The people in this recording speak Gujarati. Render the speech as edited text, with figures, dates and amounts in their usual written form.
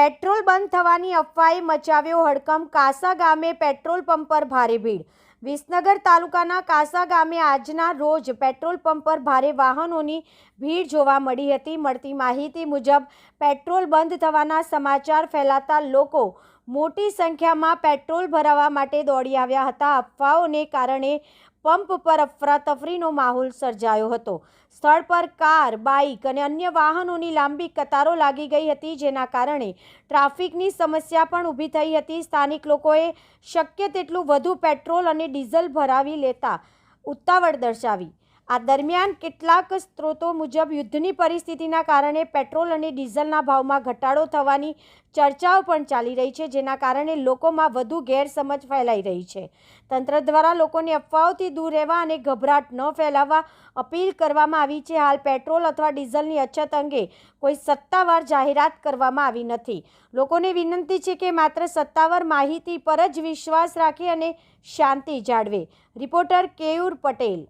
પેટ્રોલ બંધ થવાની અફવાએ મચાવ્યો હડકંપ। કાસા ગામે પેટ્રોલ પંપ પર ભારે ભીડ। વિસનગર તાલુકાના કાસા ગામે આજના રોજ પેટ્રોલ પંપ પર ભારે વાહનોની ભીડ જોવા મળી હતી। મળતી માહિતી મુજબ પેટ્રોલ બંધ થવાના સમાચાર ફેલાતા લોકો મોટી સંખ્યામાં પેટ્રોલ ભરાવવા માટે દોડી આવ્યા હતા। અફવાઓને કારણે પંપ પર અફરાતફરીનો માહોલ સર્જાયો હતો। સ્થળ પર કાર, બાઇક અને અન્ય વાહનોની લાંબી કતારો લાગી ગઈ હતી, જેના કારણે ટ્રાફિકની સમસ્યા પણ ઊભી થઈ હતી। સ્થાનિક લોકોએ શક્ય તેટલું વધુ પેટ્રોલ અને ડીઝલ ભરાવી લેતા ઉતાવળ દર્શાવી। આ દરમિયાન કેટલાક સ્ત્રોતો મુજબ યુદ્ધની પરિસ્થિતિના કારણે પેટ્રોલ અને ડીઝલના ભાવમાં ઘટાડો થવાની ચર્ચાઓ પણ ચાલી રહી છે, જેના કારણે લોકોમાં વધુ ગેરસમજ ફેલાઈ રહી છે। તંત્ર દ્વારા લોકોને અફવાઓથી દૂર રહેવા અને ગભરાટ ન ફેલાવવા અપીલ કરવામાં આવી છે। હાલ પેટ્રોલ અથવા ડીઝલની અછત અંગે કોઈ સત્તાવાર જાહેરાત કરવામાં આવી નથી। લોકોને વિનંતી છે કે માત્ર સત્તાવાર માહિતી પર જ વિશ્વાસ રાખે અને શાંતિ જાળવે। રિપોર્ટર કેયુર પટેલ।